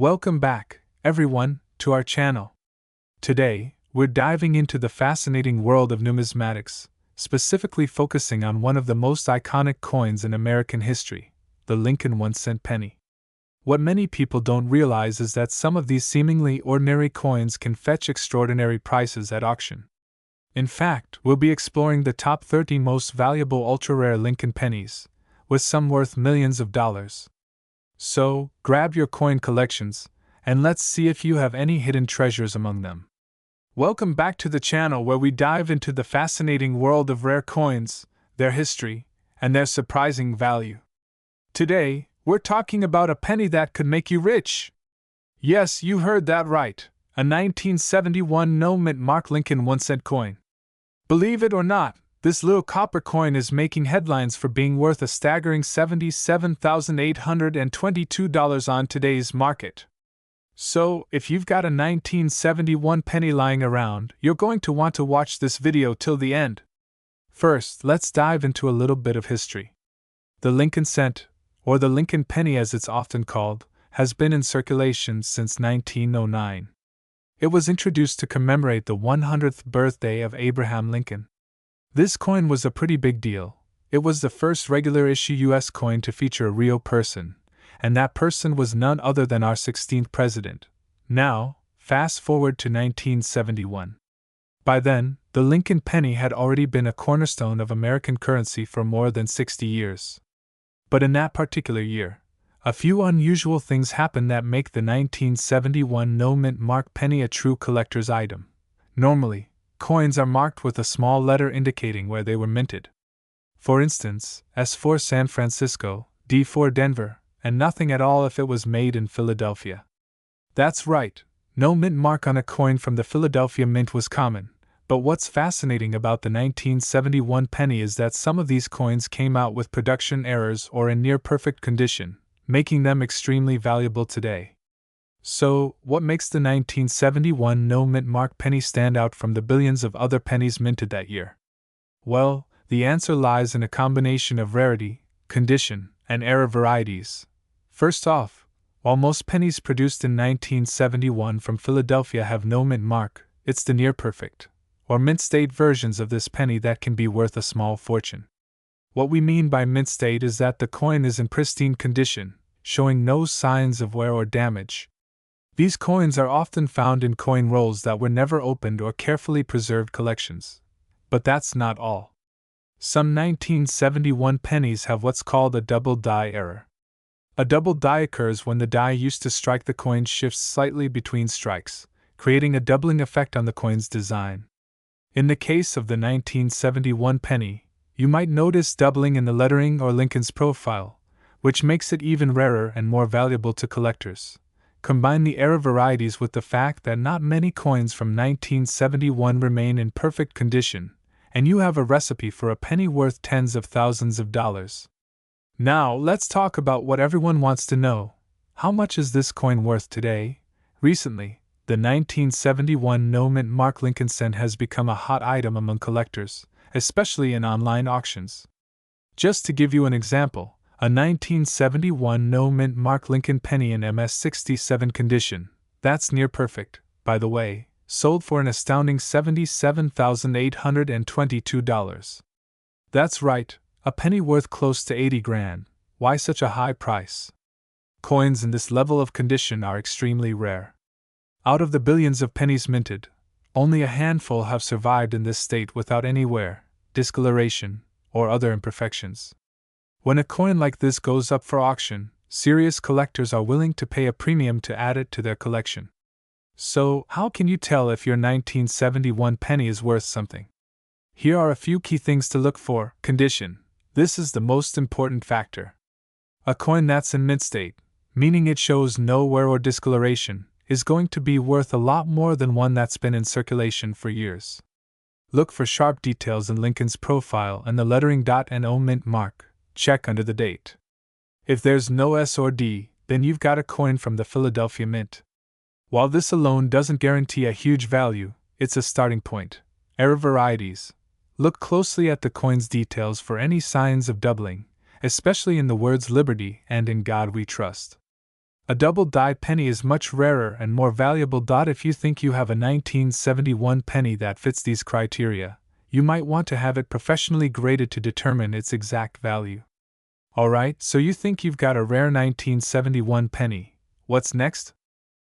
Welcome back, everyone, to our channel. Today, we're diving into the fascinating world of numismatics, specifically focusing on one of the most iconic coins in American history, the Lincoln 1-cent penny. What many people don't realize is that some of these seemingly ordinary coins can fetch extraordinary prices at auction. In fact, we'll be exploring the top 30 most valuable ultra-rare Lincoln pennies, with some worth millions of dollars. So, grab your coin collections, and let's see if you have any hidden treasures among them. Welcome back to the channel where we dive into the fascinating world of rare coins, their history, and their surprising value. Today, we're talking about a penny that could make you rich. Yes, you heard that right, a 1971 no-mint mark Lincoln 1-cent coin. Believe it or not, this little copper coin is making headlines for being worth a staggering $77,822 on today's market. So, if you've got a 1971 penny lying around, you're going to want to watch this video till the end. First, let's dive into a little bit of history. The Lincoln cent, or the Lincoln penny as it's often called, has been in circulation since 1909. It was introduced to commemorate the 100th birthday of Abraham Lincoln. This coin was a pretty big deal. It was the first regular-issue U.S. coin to feature a real person, and that person was none other than our 16th president. Now, fast forward to 1971. By then, the Lincoln penny had already been a cornerstone of American currency for more than 60 years. But in that particular year, a few unusual things happened that make the 1971 no-mint mark penny a true collector's item. Normally, coins are marked with a small letter indicating where they were minted. For instance, S for San Francisco, D for Denver, and nothing at all if it was made in Philadelphia. That's right, no mint mark on a coin from the Philadelphia Mint was common, but what's fascinating about the 1971 penny is that some of these coins came out with production errors or in near-perfect condition, making them extremely valuable today. So, what makes the 1971 no-mint mark penny stand out from the billions of other pennies minted that year? Well, the answer lies in a combination of rarity, condition, and error varieties. First off, while most pennies produced in 1971 from Philadelphia have no mint mark, it's the near-perfect, or mint-state versions of this penny that can be worth a small fortune. What we mean by mint-state is that the coin is in pristine condition, showing no signs of wear or damage. These coins are often found in coin rolls that were never opened or carefully preserved collections. But that's not all. Some 1971 pennies have what's called a double die error. A double die occurs when the die used to strike the coin shifts slightly between strikes, creating a doubling effect on the coin's design. In the case of the 1971 penny, you might notice doubling in the lettering or Lincoln's profile, which makes it even rarer and more valuable to collectors. Combine the error varieties with the fact that not many coins from 1971 remain in perfect condition, and you have a recipe for a penny worth tens of thousands of dollars. Now, let's talk about what everyone wants to know. How much is this coin worth today? Recently, the 1971 no-mint mark Lincoln cent has become a hot item among collectors, especially in online auctions. Just to give you an example, a 1971 no-mint mark Lincoln penny in MS-67 condition, that's near perfect, by the way, sold for an astounding $77,822. That's right, a penny worth close to 80 grand. Why such a high price? Coins in this level of condition are extremely rare. Out of the billions of pennies minted, only a handful have survived in this state without any wear, discoloration, or other imperfections. When a coin like this goes up for auction, serious collectors are willing to pay a premium to add it to their collection. So, how can you tell if your 1971 penny is worth something? Here are a few key things to look for. Condition. This is the most important factor. A coin that's in mint state, meaning it shows no wear or discoloration, is going to be worth a lot more than one that's been in circulation for years. Look for sharp details in Lincoln's profile and the lettering .no mint mark. Check under the date. If there's no S or D, then you've got a coin from the Philadelphia Mint. While this alone doesn't guarantee a huge value, it's a starting point. Error varieties. Look closely at the coin's details for any signs of doubling, especially in the words Liberty and In God We Trust. A double-die penny is much rarer and more valuable. If you think you have a 1971 penny that fits these criteria, you might want to have it professionally graded to determine its exact value. Alright, so you think you've got a rare 1971 penny. What's next?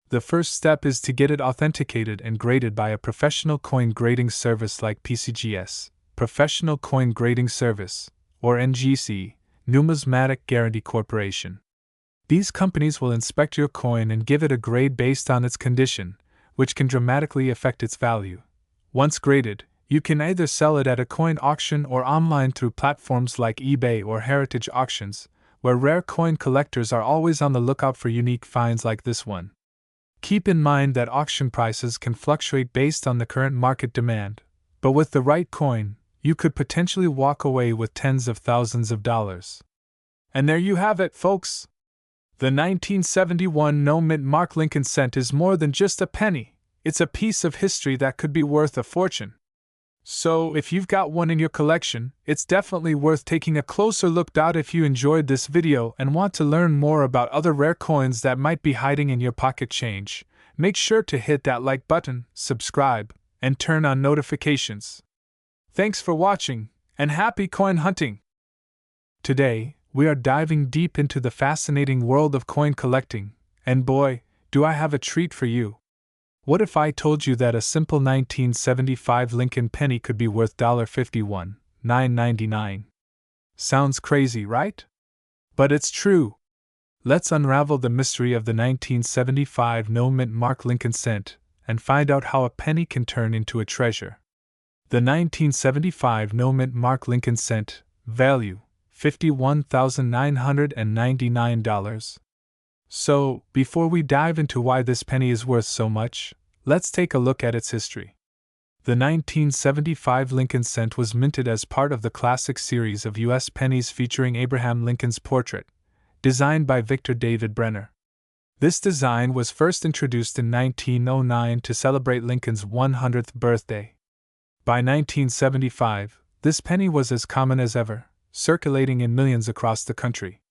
The first step is to get it authenticated and graded by a professional coin grading service like PCGS, Professional Coin Grading Service, or NGC, Numismatic Guarantee Corporation. These companies will inspect your coin and give it a grade based on its condition, which can dramatically affect its value. Once graded, you can either sell it at a coin auction or online through platforms like eBay or heritage auctions, where rare coin collectors are always on the lookout for unique finds like this one. Keep in mind that auction prices can fluctuate based on the current market demand, but with the right coin, you could potentially walk away with tens of thousands of dollars. And there you have it, folks! The 1971 no-mint mark Lincoln cent is more than just a penny. It's a piece of history that could be worth a fortune. So, if you've got one in your collection, it's definitely worth taking a closer look. If you enjoyed this video and want to learn more about other rare coins that might be hiding in your pocket change, make sure to hit that like button, subscribe, and turn on notifications. Thanks for watching, and happy coin hunting! Today, we are diving deep into the fascinating world of coin collecting, and boy, do I have a treat for you. What if I told you that a simple 1975 Lincoln penny could be worth $51,999? Sounds crazy, right? But it's true. Let's unravel the mystery of the 1975 no-mint mark Lincoln cent and find out how a penny can turn into a treasure. The 1975 no-mint mark Lincoln cent, value $51,999. So, before we dive into why this penny is worth so much, let's take a look at its history. The 1975 Lincoln cent was minted as part of the classic series of U.S. pennies featuring Abraham Lincoln's portrait, designed by Victor David Brenner. This design was first introduced in 1909 to celebrate Lincoln's 100th birthday. By 1975, this penny was as common as ever, circulating in millions across the country.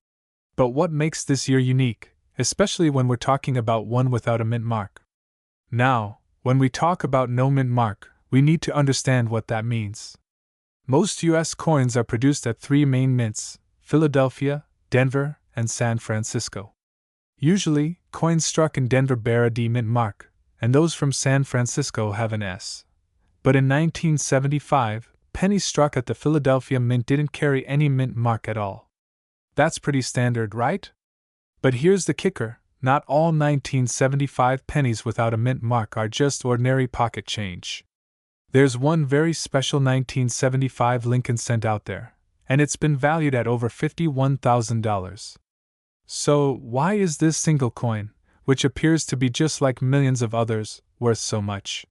But what makes this year unique, especially when we're talking about one without a mint mark? Now, when we talk about no mint mark, we need to understand what that means. Most U.S. coins are produced at three main mints: Philadelphia, Denver, and San Francisco. Usually, coins struck in Denver bear a D mint mark, and those from San Francisco have an S. But in 1975, pennies struck at the Philadelphia Mint didn't carry any mint mark at all. That's pretty standard, right? But here's the kicker: not all 1975 pennies without a mint mark are just ordinary pocket change. There's one very special 1975 Lincoln cent out there, and it's been valued at over $51,000. So, why is this single coin, which appears to be just like millions of others, worth so much?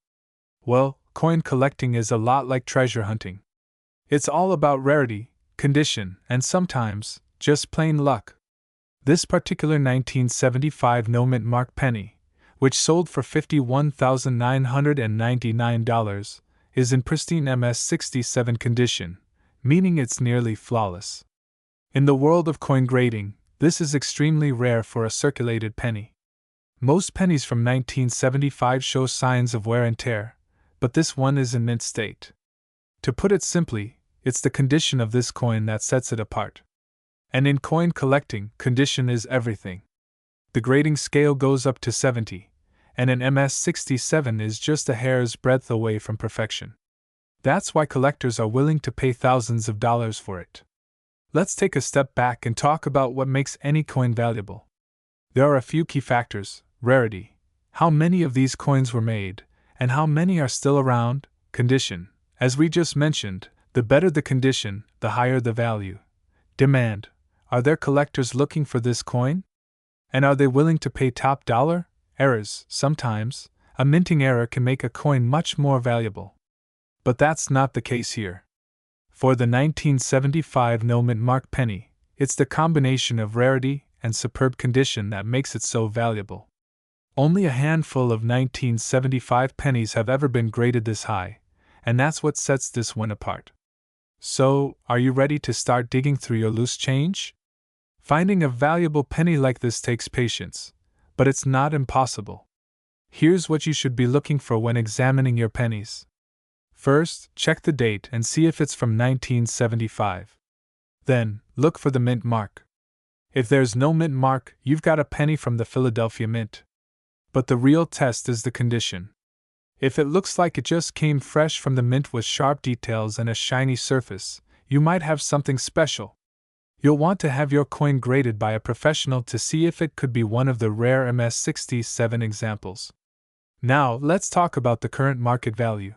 Well, coin collecting is a lot like treasure hunting. It's all about rarity, condition, and sometimes, just plain luck. This particular 1975 no-mint mark penny, which sold for $51,999, is in pristine MS-67 condition, meaning it's nearly flawless. In the world of coin grading, this is extremely rare for a circulated penny. Most pennies from 1975 show signs of wear and tear, but this one is in mint state. To put it simply, it's the condition of this coin that sets it apart. And in coin collecting, condition is everything. The grading scale goes up to 70, and an MS-67 is just a hair's breadth away from perfection. That's why collectors are willing to pay thousands of dollars for it. Let's take a step back and talk about what makes any coin valuable. There are a few key factors: rarity, how many of these coins were made, and how many are still around; condition, as we just mentioned, the better the condition, the higher the value; demand, are there collectors looking for this coin? And are they willing to pay top dollar? Errors, sometimes, a minting error can make a coin much more valuable. But that's not the case here. For the 1975 no-mint mark penny, it's the combination of rarity and superb condition that makes it so valuable. Only a handful of 1975 pennies have ever been graded this high, and that's what sets this one apart. So, are you ready to start digging through your loose change? Finding a valuable penny like this takes patience, but it's not impossible. Here's what you should be looking for when examining your pennies. First, check the date and see if it's from 1975. Then, look for the mint mark. If there's no mint mark, you've got a penny from the Philadelphia Mint. But the real test is the condition. If it looks like it just came fresh from the mint with sharp details and a shiny surface, you might have something special. You'll want to have your coin graded by a professional to see if it could be one of the rare MS-67 examples. Now, let's talk about the current market value.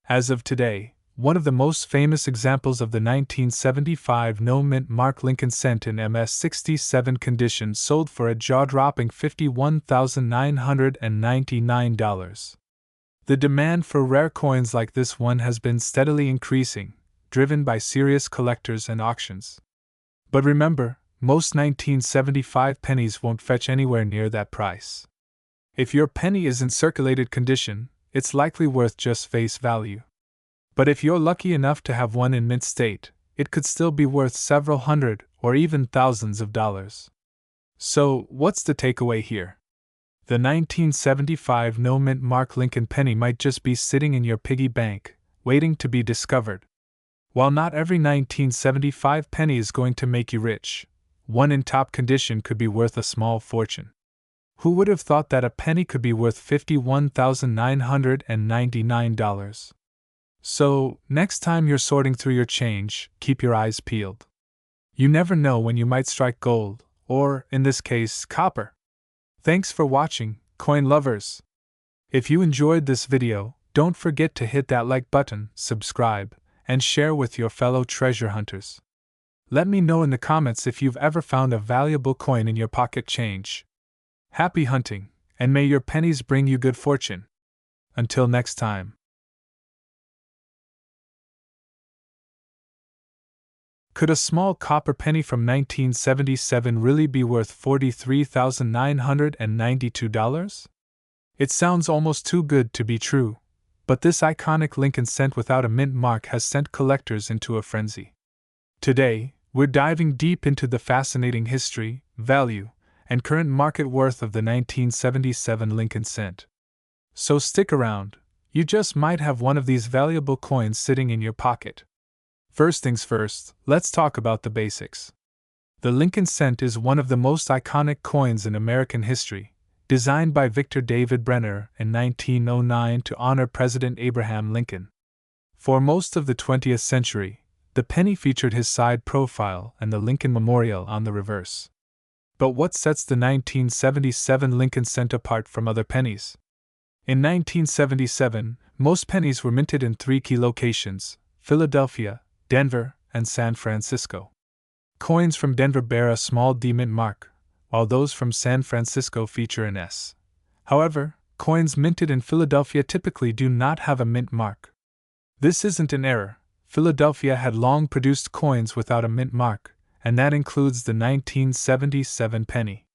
As of today, one of the most famous examples of the 1975 no mint mark Lincoln cent in MS-67 condition sold for a jaw-dropping $51,999. The demand for rare coins like this one has been steadily increasing, driven by serious collectors and auctions. But remember, most 1975 pennies won't fetch anywhere near that price. If your penny is in circulated condition, it's likely worth just face value. But if you're lucky enough to have one in mint state, it could still be worth several hundred or even thousands of dollars. So, what's the takeaway here? The 1975 no mint mark Lincoln penny might just be sitting in your piggy bank, waiting to be discovered. While not every 1975 penny is going to make you rich, one in top condition could be worth a small fortune. Who would have thought that a penny could be worth $51,999? So, next time you're sorting through your change, keep your eyes peeled. You never know when you might strike gold, or, in this case, copper. Thanks for watching, coin lovers. If you enjoyed this video, don't forget to hit that like button, subscribe, and share with your fellow treasure hunters. Let me know in the comments if you've ever found a valuable coin in your pocket change. Happy hunting, and may your pennies bring you good fortune. Until next time. Could a small copper penny from 1977 really be worth $43,992? It sounds almost too good to be true, but this iconic Lincoln cent without a mint mark has sent collectors into a frenzy. Today, we're diving deep into the fascinating history, value, and current market worth of the 1977 Lincoln cent. So stick around, you just might have one of these valuable coins sitting in your pocket. First things first, let's talk about the basics. The Lincoln cent is one of the most iconic coins in American history, designed by Victor David Brenner in 1909 to honor President Abraham Lincoln. For most of the 20th century, the penny featured his side profile and the Lincoln Memorial on the reverse. But what sets the 1977 Lincoln cent apart from other pennies? In 1977, most pennies were minted in 3 key locations: Philadelphia, Denver, and San Francisco. Coins from Denver bear a small D mint mark, while those from San Francisco feature an S. However, coins minted in Philadelphia typically do not have a mint mark. This isn't an error. Philadelphia had long produced coins without a mint mark, and that includes the 1977 penny.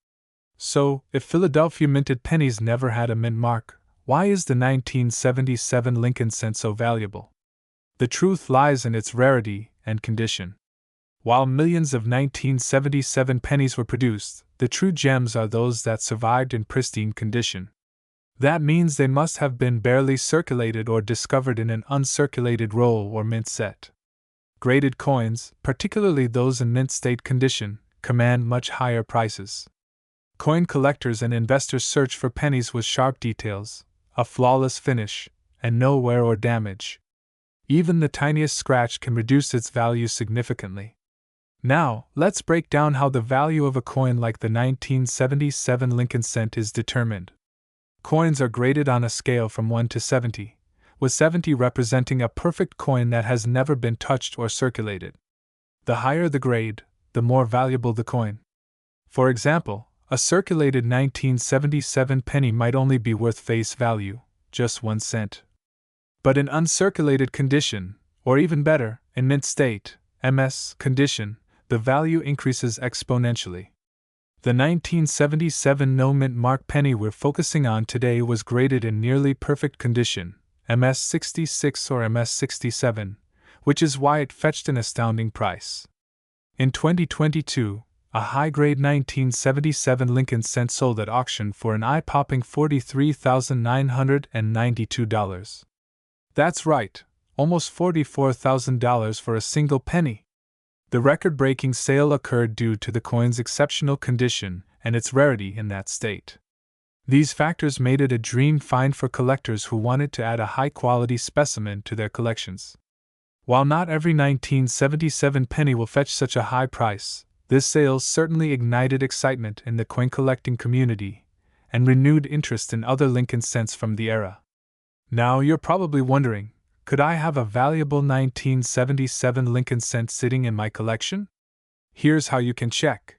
So, if Philadelphia minted pennies never had a mint mark, why is the 1977 Lincoln cent so valuable? The truth lies in its rarity and condition. While millions of 1977 pennies were produced, the true gems are those that survived in pristine condition. That means they must have been barely circulated or discovered in an uncirculated roll or mint set. Graded coins, particularly those in mint state condition, command much higher prices. Coin collectors and investors search for pennies with sharp details, a flawless finish, and no wear or damage. Even the tiniest scratch can reduce its value significantly. Now, let's break down how the value of a coin like the 1977 Lincoln cent is determined. Coins are graded on a scale from 1 to 70, with 70 representing a perfect coin that has never been touched or circulated. The higher the grade, the more valuable the coin. For example, a circulated 1977 penny might only be worth face value, just 1 cent. But in uncirculated condition, or even better, in mint state, MS condition, the value increases exponentially. The 1977 no mint mark penny we're focusing on today was graded in nearly perfect condition, MS-66 or MS-67, which is why it fetched an astounding price. In 2022, a high-grade 1977 Lincoln cent sold at auction for an eye-popping $43,992. That's right, almost $44,000 for a single penny. The record-breaking sale occurred due to the coin's exceptional condition and its rarity in that state. These factors made it a dream find for collectors who wanted to add a high-quality specimen to their collections. While not every 1977 penny will fetch such a high price, this sale certainly ignited excitement in the coin collecting community and renewed interest in other Lincoln cents from the era. Now you're probably wondering, could I have a valuable 1977 Lincoln cent sitting in my collection? Here's how you can check.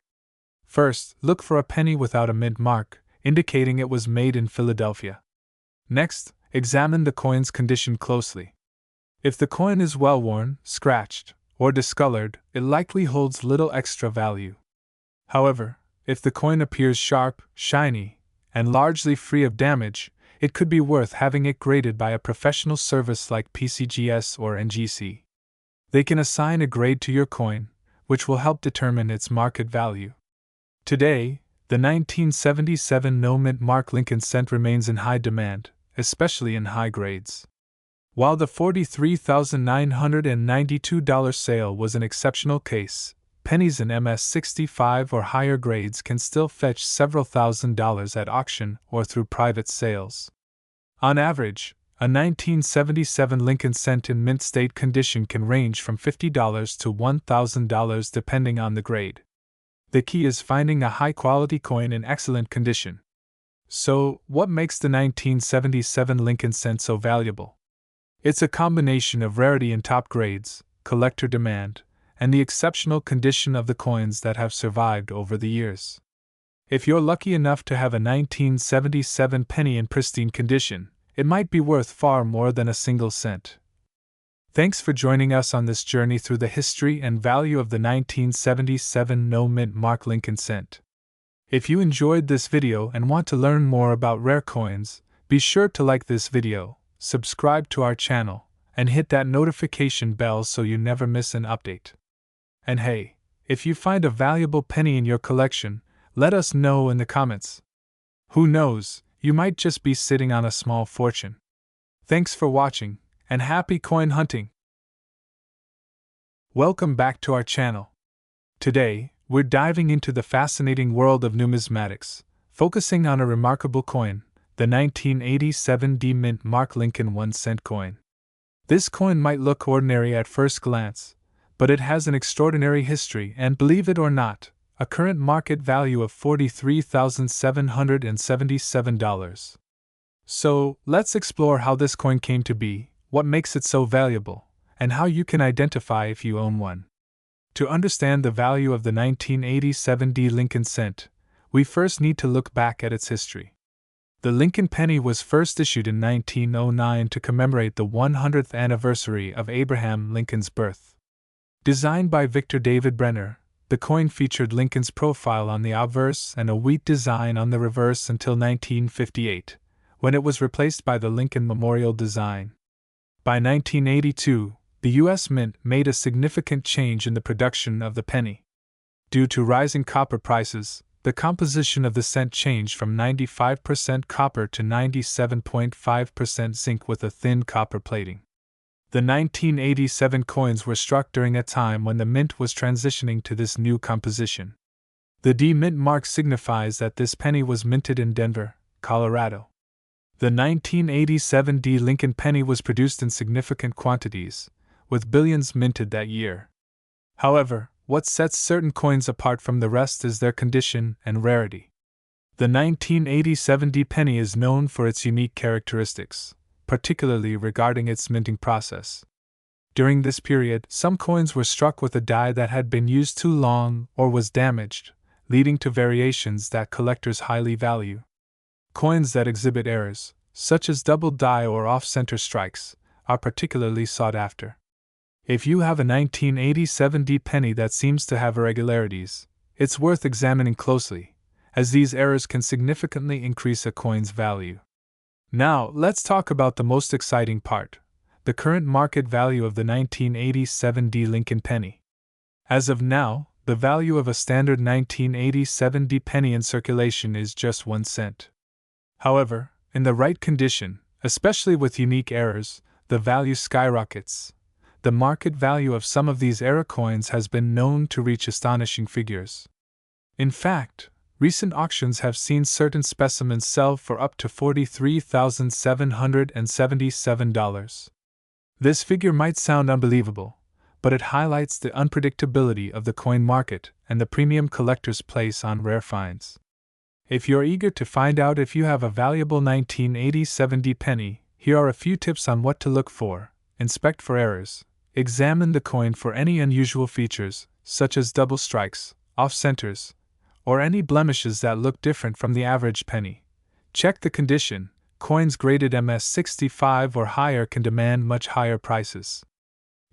First, look for a penny without a mint mark, indicating it was made in Philadelphia. Next, examine the coin's condition closely. If the coin is well worn, scratched, or discolored, it likely holds little extra value. However, if the coin appears sharp, shiny, and largely free of damage, it could be worth having it graded by a professional service like PCGS or NGC. They can assign a grade to your coin, which will help determine its market value. Today, the 1977 no-mint mark Lincoln cent remains in high demand, especially in high grades. While the $43,992 sale was an exceptional case, pennies in MS-65 or higher grades can still fetch several $1,000s at auction or through private sales. On average, a 1977 Lincoln cent in mint state condition can range from $50 to $1,000 depending on the grade. The key is finding a high-quality coin in excellent condition. So, what makes the 1977 Lincoln cent so valuable? It's a combination of rarity in top grades, collector demand, and the exceptional condition of the coins that have survived over the years. If you're lucky enough to have a 1977 penny in pristine condition, it might be worth far more than a single cent. Thanks for joining us on this journey through the history and value of the 1977 no-mint mark Lincoln cent. If you enjoyed this video and want to learn more about rare coins, be sure to like this video, subscribe to our channel, and hit that notification bell so you never miss an update. And hey, if you find a valuable penny in your collection, let us know in the comments. Who knows, you might just be sitting on a small fortune. Thanks for watching, and happy coin hunting! Welcome back to our channel. Today, we're diving into the fascinating world of numismatics, focusing on a remarkable coin, the 1987 D-Mint Mark Lincoln 1-cent coin. This coin might look ordinary at first glance, but it has an extraordinary history and, believe it or not, a current market value of $43,777. So, let's explore how this coin came to be, what makes it so valuable, and how you can identify if you own one. To understand the value of the 1987 D Lincoln cent, we first need to look back at its history. The Lincoln penny was first issued in 1909 to commemorate the 100th anniversary of Abraham Lincoln's birth. Designed by Victor David Brenner, the coin featured Lincoln's profile on the obverse and a wheat design on the reverse until 1958, when it was replaced by the Lincoln Memorial design. By 1982, the U.S. Mint made a significant change in the production of the penny. Due to rising copper prices, the composition of the cent changed from 95% copper to 97.5% zinc with a thin copper plating. The 1987 coins were struck during a time when the mint was transitioning to this new composition. The D Mint mark signifies that this penny was minted in Denver, Colorado. The 1987 D Lincoln penny was produced in significant quantities, with billions minted that year. However, what sets certain coins apart from the rest is their condition and rarity. The 1987 D penny is known for its unique characteristics, particularly regarding its minting process. During this period, some coins were struck with a die that had been used too long or was damaged, leading to variations that collectors highly value. Coins that exhibit errors, such as double die or off-center strikes, are particularly sought after. If you have a 1987 D penny that seems to have irregularities, it's worth examining closely, as these errors can significantly increase a coin's value. Now, let's talk about the most exciting part, the current market value of the 1987 D Lincoln penny. As of now, the value of a standard 1980 penny in circulation is just 1 cent. However, in the right condition, especially with unique errors, the value skyrockets. The market value of some of these error coins has been known to reach astonishing figures. In fact, recent auctions have seen certain specimens sell for up to $43,777. This figure might sound unbelievable, but it highlights the unpredictability of the coin market and the premium collectors place on rare finds. If you're eager to find out if you have a valuable 1980 penny, here are a few tips on what to look for. Inspect for errors. Examine the coin for any unusual features, such as double strikes, off-centers, or any blemishes that look different from the average penny. Check the condition. Coins graded MS65 or higher can demand much higher prices.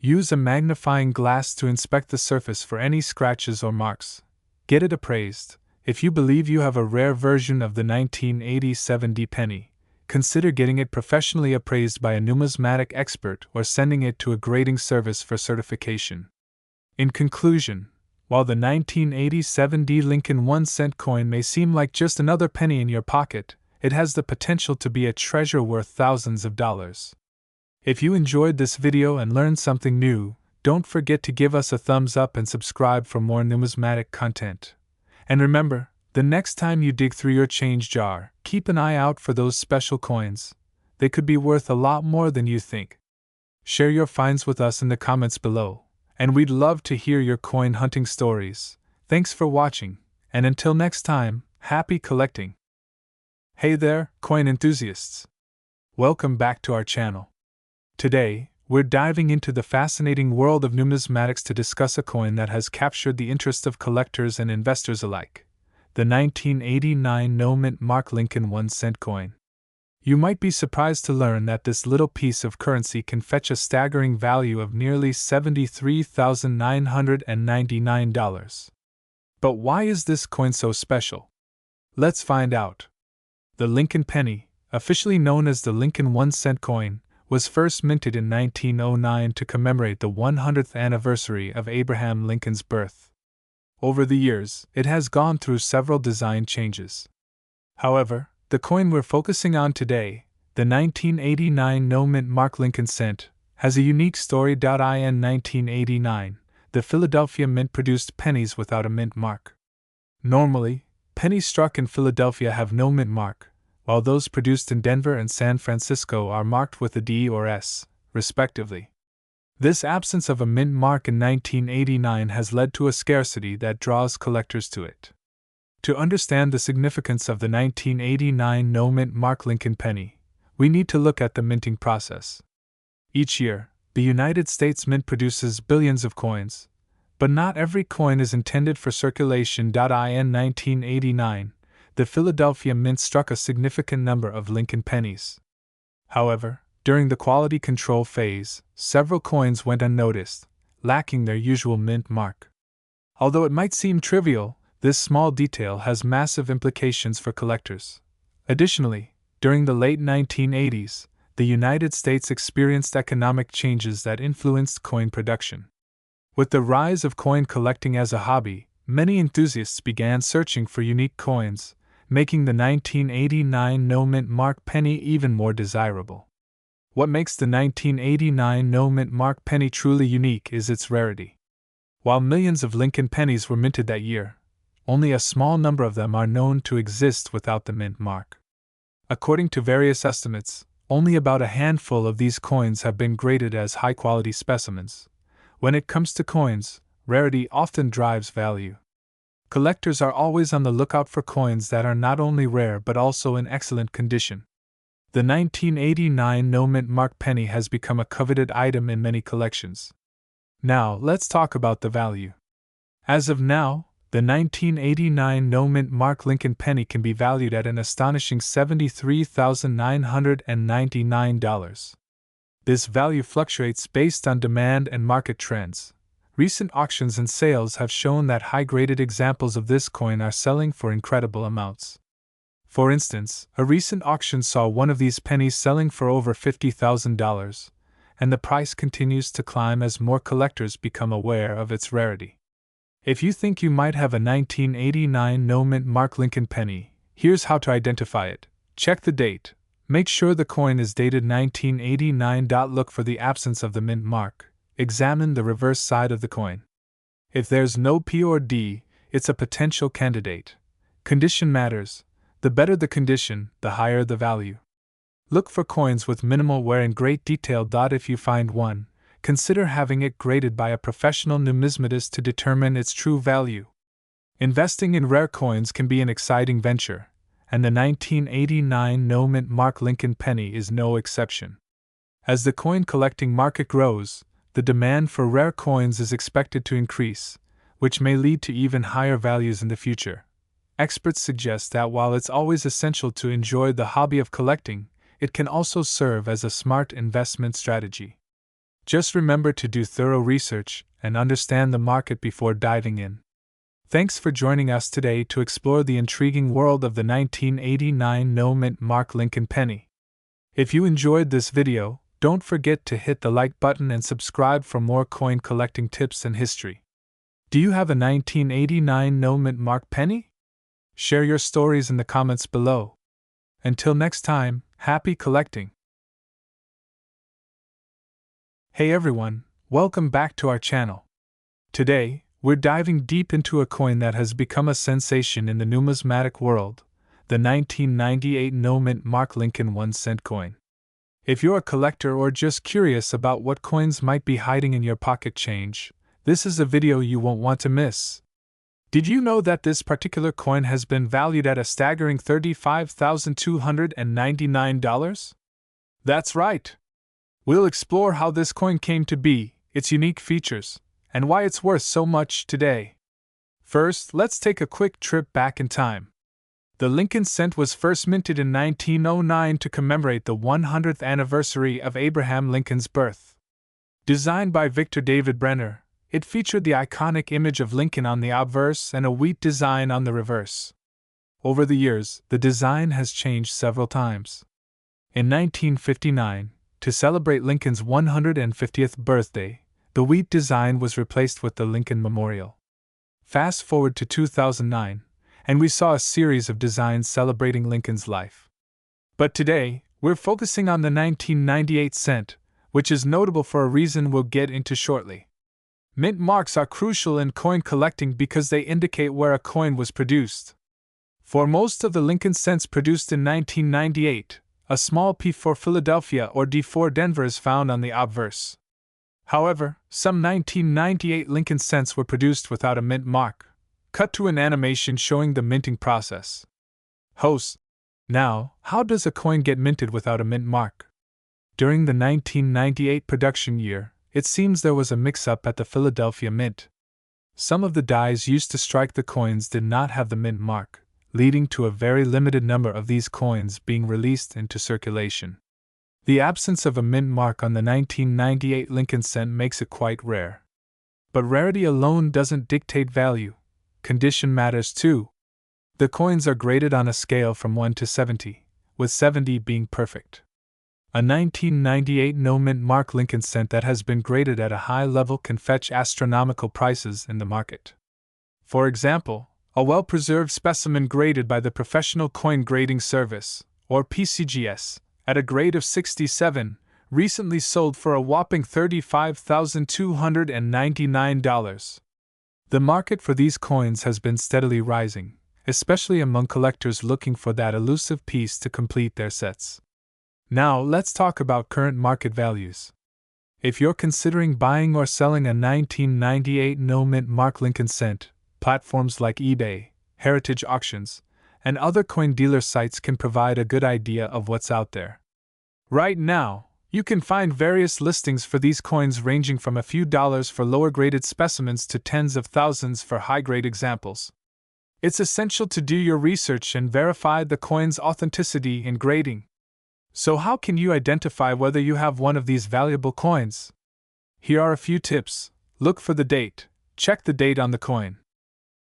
Use a magnifying glass to inspect the surface for any scratches or marks. Get it appraised. If you believe you have a rare version of the 1980 penny, consider getting it professionally appraised by a numismatic expert or sending it to a grading service for certification. In conclusion, while the 1980 Lincoln 1-cent coin may seem like just another penny in your pocket, it has the potential to be a treasure worth thousands of dollars. If you enjoyed this video and learned something new, don't forget to give us a thumbs up and subscribe for more numismatic content. And remember, the next time you dig through your change jar, keep an eye out for those special coins. They could be worth a lot more than you think. Share your finds with us in the comments below, and we'd love to hear your coin hunting stories. Thanks for watching, and until next time, happy collecting! Hey there, coin enthusiasts! Welcome back to our channel. Today, we're diving into the fascinating world of numismatics to discuss a coin that has captured the interest of collectors and investors alike. The 1989 no-mint mark Lincoln 1-cent coin. You might be surprised to learn that this little piece of currency can fetch a staggering value of nearly $73,999. But why is this coin so special? Let's find out. The Lincoln penny, officially known as the Lincoln 1-cent coin, was first minted in 1909 to commemorate the 100th anniversary of Abraham Lincoln's birth. Over the years, it has gone through several design changes. However, the coin we're focusing on today, the 1989 no-mint mark Lincoln cent, has a unique story. In 1989, the Philadelphia Mint produced pennies without a mint mark. Normally, pennies struck in Philadelphia have no mint mark, while those produced in Denver and San Francisco are marked with a D or S, respectively. This absence of a mint mark in 1989 has led to a scarcity that draws collectors to it. To understand the significance of the 1989 no-mint mark Lincoln penny, we need to look at the minting process. Each year, the United States Mint produces billions of coins, but not every coin is intended for circulation. In 1989, the Philadelphia Mint struck a significant number of Lincoln pennies. However, during the quality control phase, several coins went unnoticed, lacking their usual mint mark. Although it might seem trivial, this small detail has massive implications for collectors. Additionally, during the late 1980s, the United States experienced economic changes that influenced coin production. With the rise of coin collecting as a hobby, many enthusiasts began searching for unique coins, making the 1989 no-mint mark penny even more desirable. What makes the 1989 no-mint mark penny truly unique is its rarity. While millions of Lincoln pennies were minted that year, only a small number of them are known to exist without the mint mark. According to various estimates, only about a handful of these coins have been graded as high-quality specimens. When it comes to coins, rarity often drives value. Collectors are always on the lookout for coins that are not only rare but also in excellent condition. The 1989 no-mint mark penny has become a coveted item in many collections. Now, let's talk about the value. As of now, the 1989 no-mint mark Lincoln penny can be valued at an astonishing $73,999. This value fluctuates based on demand and market trends. Recent auctions and sales have shown that high-graded examples of this coin are selling for incredible amounts. For instance, a recent auction saw one of these pennies selling for over $50,000, and the price continues to climb as more collectors become aware of its rarity. If you think you might have a 1989 no mint mark Lincoln penny, here's how to identify it. Check the date. Make sure the coin is dated 1989. Look for the absence of the mint mark. Examine the reverse side of the coin. If there's no P or D, it's a potential candidate. Condition matters. The better the condition, the higher the value. Look for coins with minimal wear in great detail. If you find one, consider having it graded by a professional numismatist to determine its true value. Investing in rare coins can be an exciting venture, and the 1989 no mint mark Lincoln penny is no exception. As the coin collecting market grows, the demand for rare coins is expected to increase, which may lead to even higher values in the future. Experts suggest that while it's always essential to enjoy the hobby of collecting, it can also serve as a smart investment strategy. Just remember to do thorough research and understand the market before diving in. Thanks for joining us today to explore the intriguing world of the 1989 no mint mark Lincoln penny. If you enjoyed this video, don't forget to hit the like button and subscribe for more coin collecting tips and history. Do you have a 1989 no mint mark penny? Share your stories in the comments below. Until next time, happy collecting! Hey everyone, welcome back to our channel. Today, we're diving deep into a coin that has become a sensation in the numismatic world, the 1998 no mint mark Lincoln 1-cent coin. If you're a collector or just curious about what coins might be hiding in your pocket change, this is a video you won't want to miss. Did you know that this particular coin has been valued at a staggering $35,299? That's right! We'll explore how this coin came to be, its unique features, and why it's worth so much today. First, let's take a quick trip back in time. The Lincoln cent was first minted in 1909 to commemorate the 100th anniversary of Abraham Lincoln's birth. Designed by Victor David Brenner, it featured the iconic image of Lincoln on the obverse and a wheat design on the reverse. Over the years, the design has changed several times. In 1959, to celebrate Lincoln's 150th birthday, the wheat design was replaced with the Lincoln Memorial. Fast forward to 2009, and we saw a series of designs celebrating Lincoln's life. But today, we're focusing on the 1998 cent, which is notable for a reason we'll get into shortly. Mint marks are crucial in coin collecting because they indicate where a coin was produced. For most of the Lincoln cents produced in 1998, a small P for Philadelphia or D for Denver is found on the obverse. However, some 1998 Lincoln cents were produced without a mint mark. Cut to an animation showing the minting process. Host. Now, how does a coin get minted without a mint mark? During the 1998 production year, it seems there was a mix-up at the Philadelphia Mint. Some of the dies used to strike the coins did not have the mint mark, leading to a very limited number of these coins being released into circulation. The absence of a mint mark on the 1998 Lincoln cent makes it quite rare. But rarity alone doesn't dictate value. Condition matters too. The coins are graded on a scale from 1 to 70, with 70 being perfect. A 1998 no mint mark Lincoln cent that has been graded at a high level can fetch astronomical prices in the market. For example, a well-preserved specimen graded by the Professional Coin Grading Service, or PCGS, at a grade of 67, recently sold for a whopping $35,299. The market for these coins has been steadily rising, especially among collectors looking for that elusive piece to complete their sets. Now, let's talk about current market values. If you're considering buying or selling a 1998 no mint mark Lincoln cent, platforms like eBay, Heritage Auctions, and other coin dealer sites can provide a good idea of what's out there. Right now, you can find various listings for these coins ranging from a few dollars for lower-graded specimens to tens of thousands for high-grade examples. It's essential to do your research and verify the coin's authenticity in grading. So how can you identify whether you have one of these valuable coins? Here are a few tips. Look for the date. Check the date on the coin.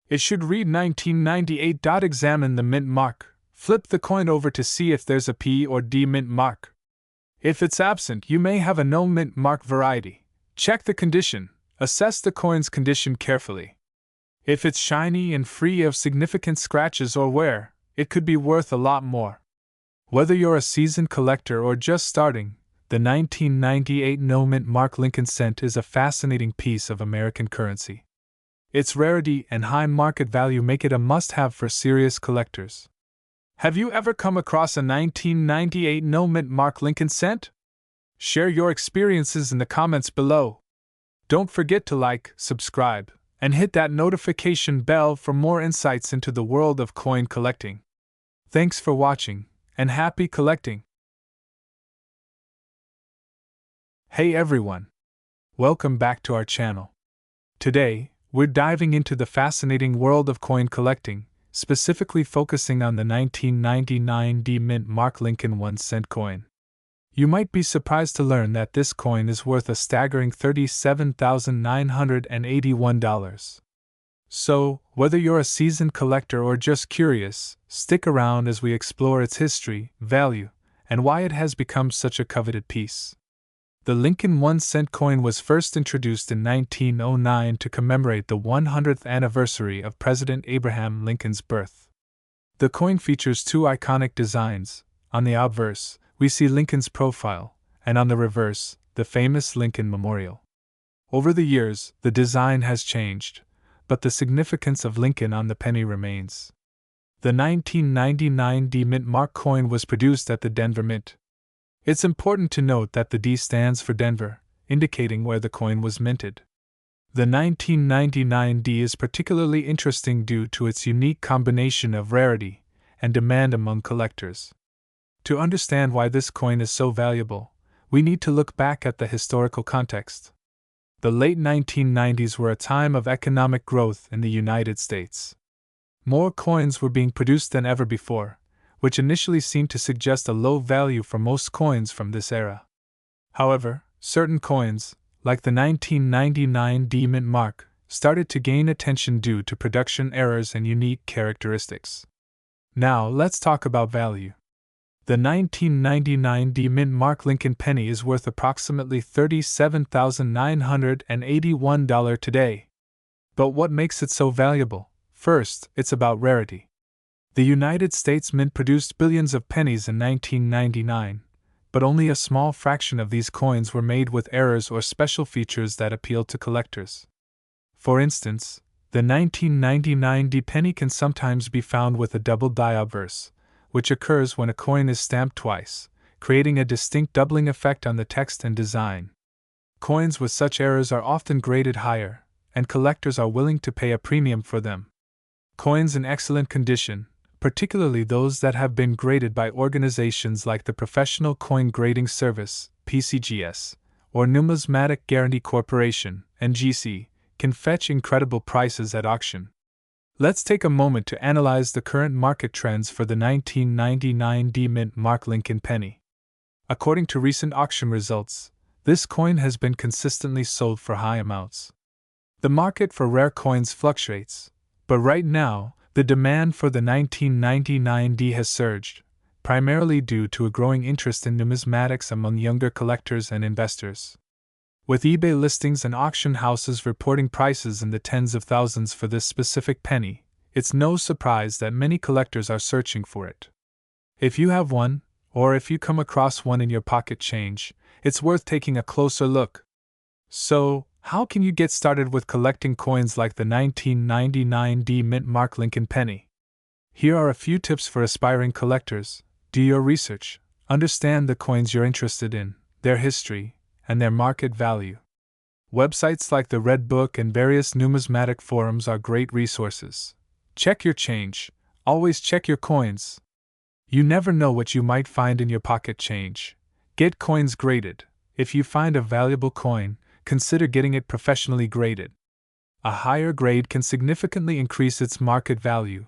It should read 1998. Examine the mint mark. Flip the coin over to see if there's a P or D mint mark. If it's absent, you may have a no mint mark variety. Check the condition. Assess the coin's condition carefully. If it's shiny and free of significant scratches or wear, it could be worth a lot more. Whether you're a seasoned collector or just starting, the 1998 no-mint Mark Lincoln cent is a fascinating piece of American currency. Its rarity and high market value make it a must-have for serious collectors. Have you ever come across a 1998 no-mint Mark Lincoln cent? Share your experiences in the comments below. Don't forget to like, subscribe, and hit that notification bell for more insights into the world of coin collecting. Thanks for watching, and happy collecting! Hey everyone! Welcome back to our channel. Today, we're diving into the fascinating world of coin collecting, specifically focusing on the 1999 D-Mint Mark Lincoln 1-cent coin. You might be surprised to learn that this coin is worth a staggering $37,981. So, whether you're a seasoned collector or just curious, stick around as we explore its history, value, and why it has become such a coveted piece. The Lincoln 1-cent coin was first introduced in 1909 to commemorate the 100th anniversary of President Abraham Lincoln's birth. The coin features two iconic designs. On the obverse, we see Lincoln's profile, and on the reverse, the famous Lincoln Memorial. Over the years, the design has changed, but the significance of Lincoln on the penny remains. The 1999 D-Mint Mark coin was produced at the Denver Mint. It's important to note that the D stands for Denver, indicating where the coin was minted. The 1999 D is particularly interesting due to its unique combination of rarity and demand among collectors. To understand why this coin is so valuable, we need to look back at the historical context. The late 1990s were a time of economic growth in the United States. More coins were being produced than ever before, which initially seemed to suggest a low value for most coins from this era. However, certain coins, like the 1999 D-Mint Mark, started to gain attention due to production errors and unique characteristics. Now, let's talk about value. The 1999 D-Mint Mark Lincoln penny is worth approximately $37,981 today. But what makes it so valuable? First, it's about rarity. The United States Mint produced billions of pennies in 1999, but only a small fraction of these coins were made with errors or special features that appealed to collectors. For instance, the 1999 D penny can sometimes be found with a double die obverse, which occurs when a coin is stamped twice, creating a distinct doubling effect on the text and design. Coins with such errors are often graded higher, and collectors are willing to pay a premium for them. Coins in excellent condition, particularly those that have been graded by organizations like the Professional Coin Grading Service, PCGS, or Numismatic Guarantee Corporation, NGC, can fetch incredible prices at auction. Let's take a moment to analyze the current market trends for the 1999 D-Mint Mark Lincoln penny. According to recent auction results, this coin has been consistently sold for high amounts. The market for rare coins fluctuates, but right now, the demand for the 1999 D has surged, primarily due to a growing interest in numismatics among younger collectors and investors. With eBay listings and auction houses reporting prices in the tens of thousands for this specific penny, it's no surprise that many collectors are searching for it. If you have one, or if you come across one in your pocket change, it's worth taking a closer look. So, how can you get started with collecting coins like the 1999 D-Mint Mark Lincoln penny? Here are a few tips for aspiring collectors. Do your research, understand the coins you're interested in, their history, and their market value. Websites like the Red Book and various numismatic forums are great resources. Check your change. Always check your coins. You never know what you might find in your pocket change. Get coins graded. If you find a valuable coin, consider getting it professionally graded. A higher grade can significantly increase its market value.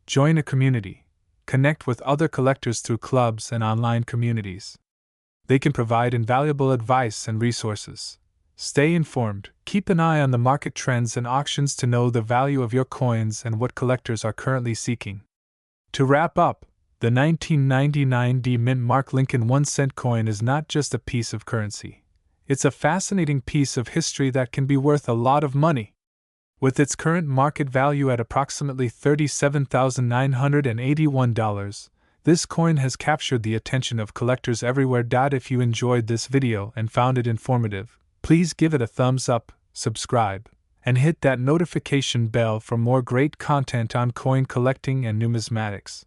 Join a community. Connect with other collectors through clubs and online communities. They can provide invaluable advice and resources. Stay informed, keep an eye on the market trends and auctions to know the value of your coins and what collectors are currently seeking. To wrap up, the 1999 D-Mint Mark Lincoln 1-cent coin is not just a piece of currency. It's a fascinating piece of history that can be worth a lot of money. With its current market value at approximately $37,981, this coin has captured the attention of collectors everywhere. If you enjoyed this video and found it informative, please give it a thumbs up, subscribe, and hit that notification bell for more great content on coin collecting and numismatics.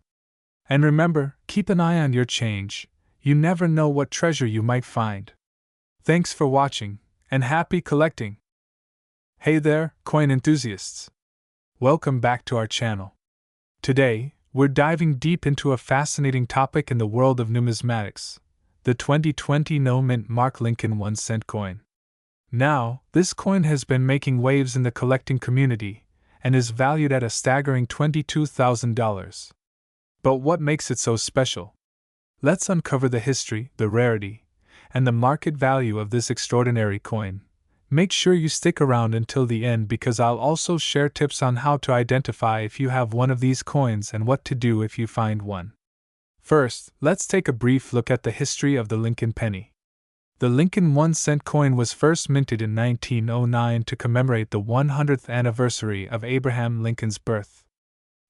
And remember, keep an eye on your change. You never know what treasure you might find. Thanks for watching, and happy collecting! Hey there, coin enthusiasts! Welcome back to our channel. Today, we're diving deep into a fascinating topic in the world of numismatics: the 2020 no-mint mark Lincoln 1-cent coin. Now, this coin has been making waves in the collecting community and is valued at a staggering $22,000. But what makes it so special? Let's uncover the history, the rarity, and the market value of this extraordinary coin. Make sure you stick around until the end because I'll also share tips on how to identify if you have one of these coins and what to do if you find one. First, let's take a brief look at the history of the Lincoln penny. The Lincoln 1-cent coin was first minted in 1909 to commemorate the 100th anniversary of Abraham Lincoln's birth.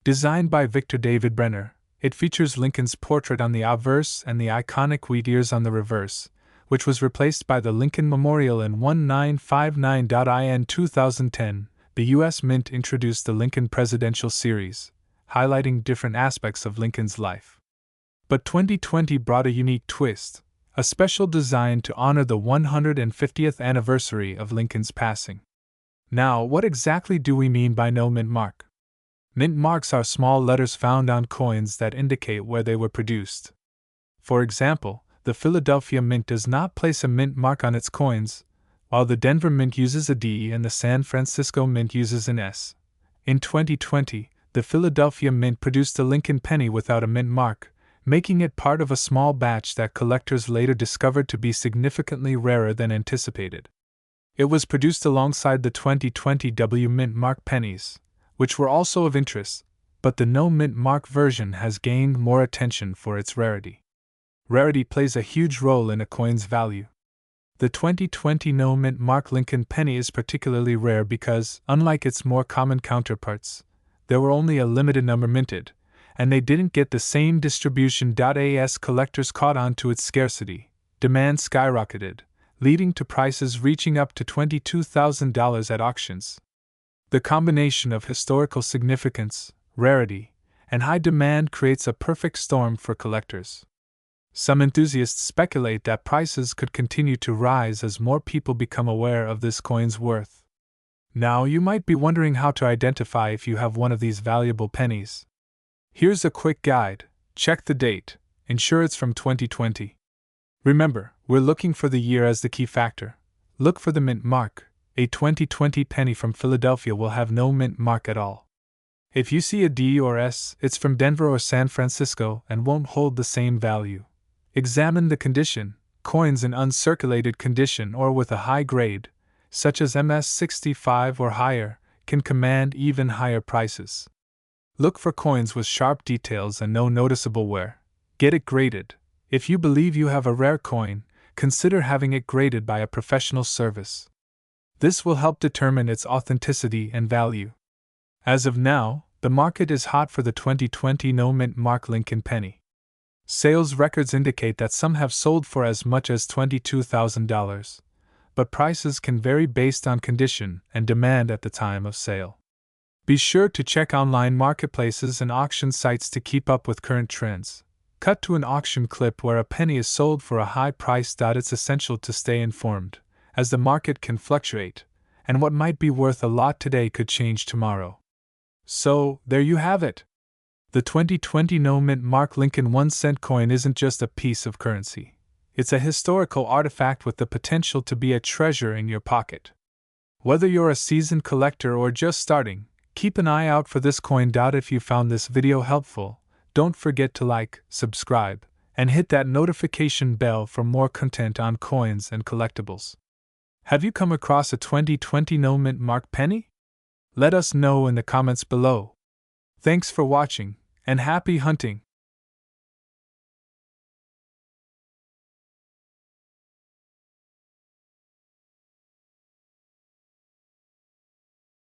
Designed by Victor David Brenner, it features Lincoln's portrait on the obverse and the iconic wheat ears on the reverse, which was replaced by the Lincoln Memorial in 1959. In 2010, the U.S. Mint introduced the Lincoln Presidential Series, highlighting different aspects of Lincoln's life. But 2020 brought a unique twist, a special design to honor the 150th anniversary of Lincoln's passing. Now, what exactly do we mean by no mint mark? Mint marks are small letters found on coins that indicate where they were produced. For example, the Philadelphia Mint does not place a mint mark on its coins, while the Denver Mint uses a D and the San Francisco Mint uses an S. In 2020, the Philadelphia Mint produced a Lincoln penny without a mint mark, making it part of a small batch that collectors later discovered to be significantly rarer than anticipated. It was produced alongside the 2020 W Mint mark pennies, which were also of interest, but the no mint mark version has gained more attention for its rarity. Rarity plays a huge role in a coin's value. The 2020 no mint mark Lincoln penny is particularly rare because, unlike its more common counterparts, there were only a limited number minted, and they didn't get the same distribution. As collectors caught on to its scarcity, demand skyrocketed, leading to prices reaching up to $22,000 at auctions. The combination of historical significance, rarity, and high demand creates a perfect storm for collectors. Some enthusiasts speculate that prices could continue to rise as more people become aware of this coin's worth. Now, you might be wondering how to identify if you have one of these valuable pennies. Here's a quick guide. Check the date. Ensure it's from 2020. Remember, we're looking for the year as the key factor. Look for the mint mark. A 2020 penny from Philadelphia will have no mint mark at all. If you see a D or S, it's from Denver or San Francisco and won't hold the same value. Examine the condition. Coins in uncirculated condition or with a high grade, such as MS65 or higher, can command even higher prices. Look for coins with sharp details and no noticeable wear. Get it graded. If you believe you have a rare coin, consider having it graded by a professional service. This will help determine its authenticity and value. As of now, the market is hot for the 2020 no mint mark Lincoln penny. Sales records indicate that some have sold for as much as $22,000, but prices can vary based on condition and demand at the time of sale. Be sure to check online marketplaces and auction sites to keep up with current trends. Cut to an auction clip where a penny is sold for a high price. It's essential to stay informed, as the market can fluctuate, and what might be worth a lot today could change tomorrow. So, there you have it. The 2020 no mint mark Lincoln 1-cent coin isn't just a piece of currency. It's a historical artifact with the potential to be a treasure in your pocket. Whether you're a seasoned collector or just starting, keep an eye out for this coin. If you found this video helpful, don't forget to like, subscribe, and hit that notification bell for more content on coins and collectibles. Have you come across a 2020 no mint mark penny? Let us know in the comments below. Thanks for watching, and happy hunting!